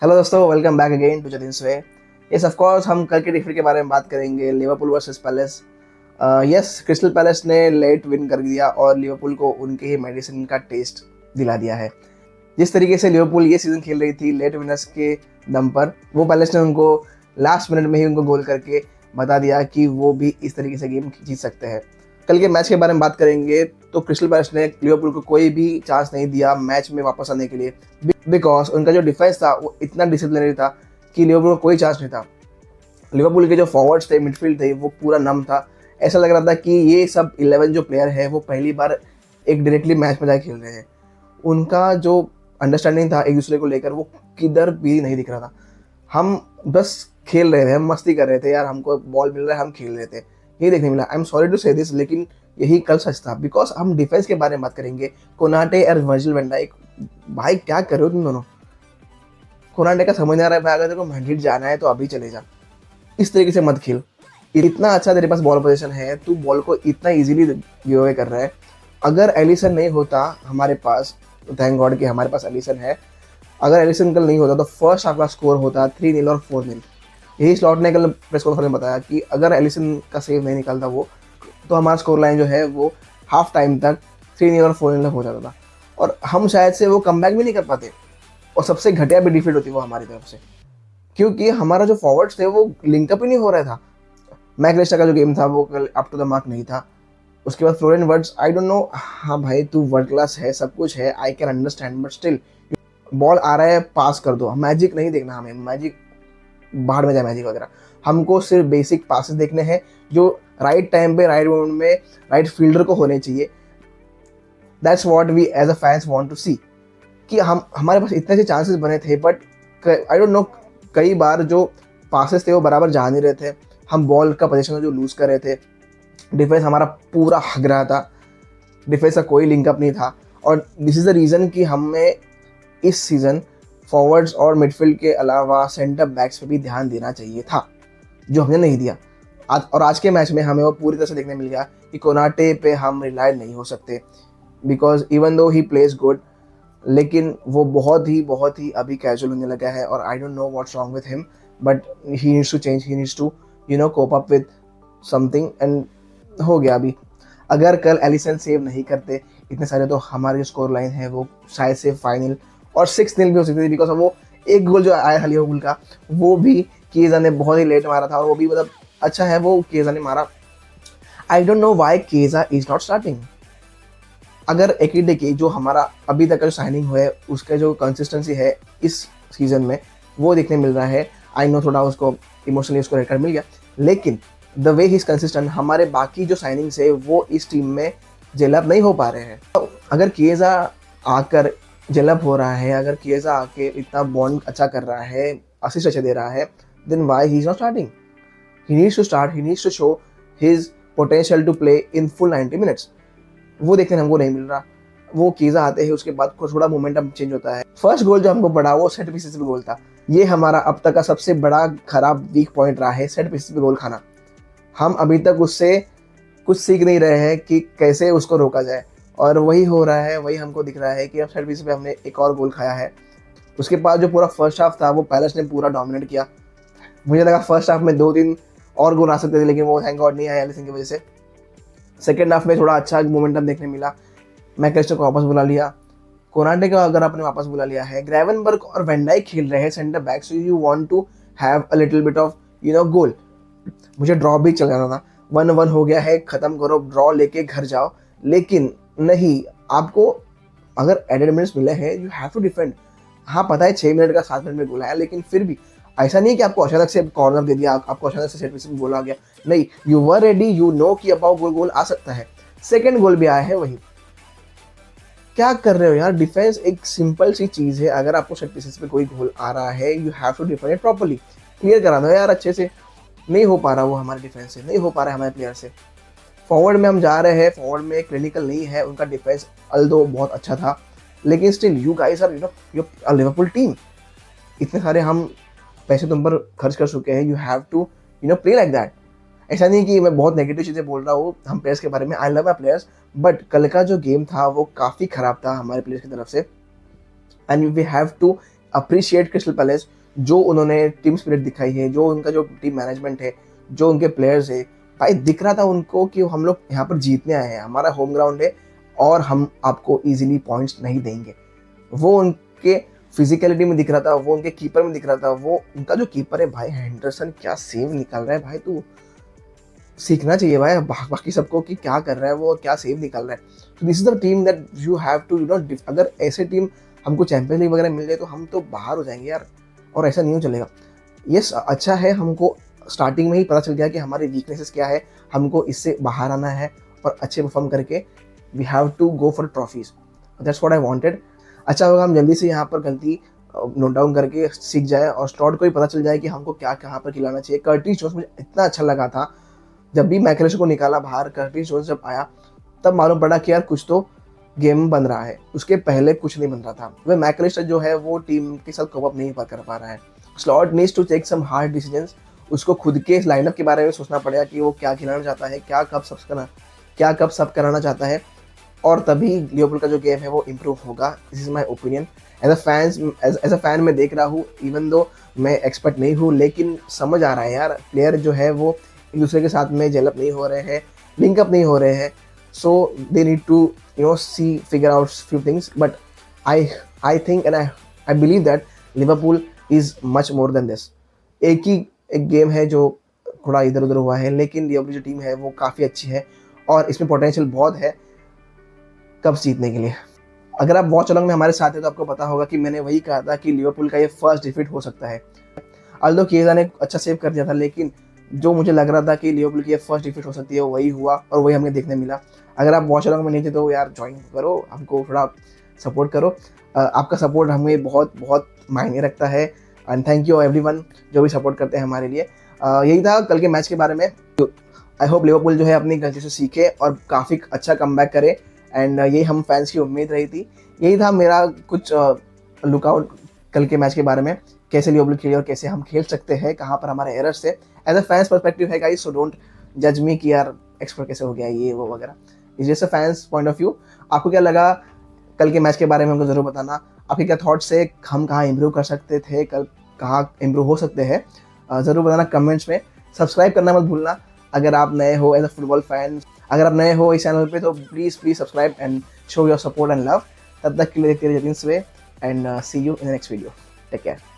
Hello दोस्तों, welcome back again to Jatin स्वे। यस ऑफ कोर्स हम कल के डिफर के बारे में बात करेंगे, Liverpool versus palace. Yes, crystal palace ने लेट विन कर दिया और लिवरपूल को उनके ही मेडिसिन का टेस्ट दिला दिया है। जिस तरीके से लिवरपूल ये सीजन खेल रही थी लेट विनर्स के दम पर, वो पैलेस ने उनको लास्ट मिनट में ही उनको गोल करके बता दिया कि वो भी इस तरीके से गेम जीत सकते हैं। कल के मैच के बारे में बात करेंगे तो क्रिस्टल पैलेस ने लिवरपूल को कोई भी चांस नहीं दिया मैच में वापस आने के लिए, बिकॉज उनका जो डिफेंस था वो इतना डिसिप्लिनरी था कि लिवरपूल को कोई चांस नहीं था। लिवरपूल के जो फॉरवर्ड्स थे, मिडफील्ड थे, वो पूरा नम था। ऐसा लग रहा था कि ये सब 11 जो प्लेयर है वो पहली बार एक डायरेक्टली मैच में जाकर खेल रहे हैं। उनका जो अंडरस्टैंडिंग था एक दूसरे को लेकर वो किधर भी नहीं दिख रहा था। हम बस खेल रहे थे, हम मस्ती कर रहे थे, यार हमको बॉल मिल रहा है, हम खेल रहे थे, ये देखने मिला। आई एम सॉरी टू से दिस, लेकिन यही कल सच था। बिकॉज हम डिफेंस के बारे में बात करेंगे, कोनाटे और वर्जिल वैन डाइक, भाई क्या कर रहे हो तुम दोनों। कोनाटे का समझ नहीं आ रहा है भाई, अगर तेरे को मैड्रिड जाना है तो अभी चले जा, इस तरीके से मत खेल। इतना अच्छा तेरे पास बॉल पोजीशन है, तू बॉल को इतना इजीली गिव अवे कर रहा है। अगर एलिसन नहीं होता हमारे पास, तो थैंक गॉड कि हमारे पास एलिसन है। अगर एलिसन कल नहीं होता तो फर्स्ट हाफ का स्कोर होता 3-0 और 4-0। यही स्लॉट ने कल प्रेस कॉन्फ्रेंस में बताया कि अगर एलिसन का सेव नहीं निकलता वो, तो हमारा स्कोर लाइन जो है वो हाफ टाइम तक 3-0 और 4-0 तक हो जाता था और हम शायद से वो कमबैक भी नहीं कर पाते और सबसे घटिया भी डिफीट होती वो हमारी तरफ से, क्योंकि हमारा जो फॉरवर्ड्स थे वो लिंकअप ही नहीं हो रहा था। मैकलेस्टर का जो गेम था वो कल अप टू द मार्क नहीं था। उसके बाद Florian Wirtz, I don't know, हाँ भाई तू वर्ल्ड क्लास है, सब कुछ है, I can understand, but still ball आ रहा है पास कर दो। मैजिक नहीं देखना हमें, मैजिक बाहर में जाए, मैजिक वगैरह। हमको सिर्फ बेसिक पासेस देखने हैं जो राइट टाइम पे राइट मोमेंट में राइट फील्डर को होने चाहिए। That's what we as a fans want to see. कि हमारे पास इतने से चांसेस बने थे, बट आई डोंट नो, कई बार जो पासेस थे वो बराबर जा नहीं रहे थे। हम बॉल का पोजीशन जो लूज कर रहे थे, डिफेंस हमारा पूरा हग रहा था, डिफेंस का कोई लिंकअप नहीं था। और दिस इज़ द रीज़न कि हमें इस सीज़न फॉरवर्ड्स और मिडफील्ड के अलावा सेंटर बैक्स पे भी ध्यान देना चाहिए था, जो हमने नहीं दिया। आज के मैच में हमें वो पूरी तरह से देखने मिल गया कि कोनाटे पे हम रिलाय नहीं हो सकते, because even though he plays good, लेकिन वो बहुत ही अभी कैजुअल होने लगा है। और I don't know what's wrong with him, but he needs to change, he needs to cope up with something, and हो गया अभी। अगर कल एलिसन सेव नहीं करते इतने सारे, तो हमारी जो स्कोर लाइन है वो शायद से 5-0 और 6-0 भी हो सकती थी। बिकॉज वो एक गोल जो आया था लिवरपूल का, वो भी केजा ने बहुत ही लेट मारा था और वो भी मतलब अच्छा है वो केजा ने मारा। I don't know why Chiesa is not starting. अगर एकिडे की जो हमारा अभी तक का जो साइनिंग हुआ है उसका जो कंसिस्टेंसी है इस सीजन में वो देखने मिल रहा है। आई नो थोड़ा उसको इमोशनली उसको रेड कार्ड मिल गया, लेकिन the way he is consistent, हमारे बाकी जो साइनिंग्स है वो इस टीम में जेलअप नहीं हो पा रहे हैं। तो अगर केजा आकर जेलअप हो रहा है, अगर केजा आके इतना बॉन्ड अच्छा कर रहा है, असिस्ट अच्छे दे रहा है, then why he is not starting. He needs to start, he needs to show his potential to play in full 90 minutes. वो देखने हमको नहीं मिल रहा। वो केजा आते हैं उसके बाद थोड़ा मोमेंटम चेंज होता है। फर्स्ट गोल जो हमको पड़ा वो सेट पीसेस पे गोल था। ये हमारा अब तक का सबसे बड़ा खराब वीक पॉइंट रहा है, सेट पीसेस पे गोल खाना। हम अभी तक उससे कुछ सीख नहीं रहे हैं कि कैसे उसको रोका जाए, और वही हो रहा है, वही हमको दिख रहा है कि अब सेट पीसेस पे हमने एक और गोल खाया है। उसके बाद जो पूरा फर्स्ट हाफ था वो पैलेस ने पूरा डोमिनेट किया। मुझे लगा फर्स्ट हाफ में 2-3 और गोल आ सकते थे, लेकिन वो थैंक गॉड नहीं आया एलिसन की वजह से। सेकेंड हाफ में थोड़ा अच्छा मोमेंटम देखने मिला, मैकलेस्टर को वापस बुला लिया, कोनाटे को अगर आपने वापस बुला लिया है, ग्रेवनबर्ग और वैन डाइक खेल रहे हैं centre back, so you want to have a little bit of goal. मुझे ड्रॉ भी चल जाना था, 1-1 हो गया है, खत्म करो, ड्रॉ लेके घर जाओ, लेकिन नहीं, आपको अगर एडेड मिनट्स मिले हैं यू हैव टू डिफेंड। हाँ पता है 6 मिनट का 7 मिनट में गोल आया, लेकिन फिर भी ऐसा नहीं है कि आपको अचानक से कॉर्नर दे दिया, आपको अचानक से सेट पीस में गोल आ गया, नहीं, you were ready, you know कि अब गोल आ सकता है। सेकंड गोल भी आया है वही। क्या कर रहे हो यार, डिफेंस एक सिंपल सी चीज है। अगर आपको सेट पीसेस पे कोई गोल आ रहा है you have to defend it properly, clear करा दो यार अच्छे से। नहीं हो पा रहा वो हमारे डिफेंस से, नहीं हो पा रहा है हमारे प्लेयर से। फॉरवर्ड में हम जा रहे हैं, फॉरवर्ड में क्लिनिकल नहीं है उनका डिफेंस, अल्दो बहुत अच्छा था, लेकिन still you guys are Liverpool team, इतने सारे हम पैसे तुम पर खर्च कर चुके हैं, you have to play like that. ऐसा नहीं कि मैं बहुत नेगेटिव चीज़ें बोल रहा हूँ हम प्लेयर्स के बारे में, I love my players, but कल का जो गेम था वो काफ़ी ख़राब था हमारे प्लेयर्स की तरफ से, and we have to appreciate Crystal Palace, जो उन्होंने टीम स्पिरिट दिखाई है, जो उनका जो टीम मैनेजमेंट है, जो उनके प्लेयर्स है, भाई दिख रहा था उनको कि हम लोग यहाँ पर जीतने आए हैं, हमारा होम ग्राउंड है और हम आपको इजीली पॉइंट्स नहीं देंगे। वो उनके फिजिकलिटी में दिख रहा था, वो उनके कीपर में दिख रहा था। वो उनका जो कीपर है भाई हेंडरसन, क्या सेव निकाल रहा है भाई, तू सीखना चाहिए भाई बाकी सबको कि क्या कर रहा है वो, क्या सेव निकाल रहा है। तो this is the team that you have to you know, अगर ऐसे टीम हमको चैंपियंस लीग वगैरह मिल जाए तो हम तो बाहर हो जाएंगे यार, और ऐसा नहीं हो चलेगा। यस अच्छा है, हमको स्टार्टिंग में ही पता चल गया कि हमारी वीकनेसेस क्या है, हमको इससे बाहर आना है और अच्छे परफॉर्म करके we have to go for trophies, that's what I wanted. अच्छा होगा हम जल्दी से यहाँ पर गलती नोट डाउन करके सीख जाए और स्टॉट को भी पता चल जाए कि हमको क्या कहाँ पर खिलाना चाहिए। कर्टिस जोन्स मुझे इतना अच्छा लगा था, जब भी मैकलेश को निकाला बाहर, कर्टिस जोन्स जब आया तब मालूम पड़ा कि यार कुछ तो गेम बन रहा है, उसके पहले कुछ नहीं बन रहा था। वह मैकलेश जो है वो टीम के साथ कोप अप नहीं कर पा रहा है। Slot needs to take some hard decisions, उसको खुद के लाइनअप के बारे में सोचना पड़ेगा कि वो क्या खिलाना चाहता है, क्या कब सब कराना चाहता है, और तभी लिवरपूल का जो गेम है वो इम्प्रूव होगा। This is my opinion. As a fan मैं देख रहा हूँ, इवन दो मैं एक्सपर्ट नहीं हूँ, लेकिन समझ आ रहा है यार प्लेयर जो है वो एक दूसरे के साथ में जेलअप नहीं हो रहे हैं, लिंकअप नहीं हो रहे हैं। So they need to see figure out few things, but I think and I believe that Liverpool is much more than this. एक गेम है जो थोड़ा इधर उधर हुआ है, लेकिन लिवरपूल जो टीम है वो काफ़ी अच्छी है और इसमें पोटेंशियल बहुत है कप जीतने के लिए। अगर आप वॉच अलॉन्ग में हमारे साथ हैं तो आपको पता होगा कि मैंने वही कहा था कि लिवरपूल का ये फर्स्ट डिफीट हो सकता है। अल्दो किएजा ने अच्छा सेव कर दिया था, लेकिन जो मुझे लग रहा था कि लिवरपूल की ये फर्स्ट डिफीट हो सकती है वही हुआ और वही हमें देखने मिला। अगर आप वॉच अलॉन्ग में नहीं थे तो यार ज्वाइन करो, हमको थोड़ा सपोर्ट करो। आपका सपोर्ट हमें बहुत बहुत मायने रखता है एंड थैंक यू एवरीवन जो भी सपोर्ट करते हैं हमारे लिए। यही था कल के मैच के बारे में। आई होप लिवरपूल जो है अपनी गलती से सीखे और काफ़ी अच्छा कमबैक करे एंड यही हम फैंस की उम्मीद रही थी। यही था मेरा कुछ लुकआउट कल के मैच के बारे में, कैसे लिवरपूल खेले और कैसे हम खेल सकते हैं, कहाँ पर हमारे एरर्स थे। एज अ फैंस पर्सपेक्टिव है गाइस, सो डोंट जज मी कि यार एक्सपर्ट कैसे हो गया ये वो वगैरह, is just a fans point of view. आपको क्या लगा कल के मैच के बारे में हमको ज़रूर बताना। आपके क्या थॉट्स है, हम कहाँ इम्प्रूव कर सकते थे, कल कहाँ इम्प्रूव हो सकते हैं, ज़रूर बताना कमेंट्स में। सब्सक्राइब करना मत भूलना अगर आप नए हो एज अ फुटबॉल फैन। अगर आप नए हो इस चैनल पे तो please subscribe and show your support and love. तब तक के लिए देखते रहिए way and see you in the next video. Take care.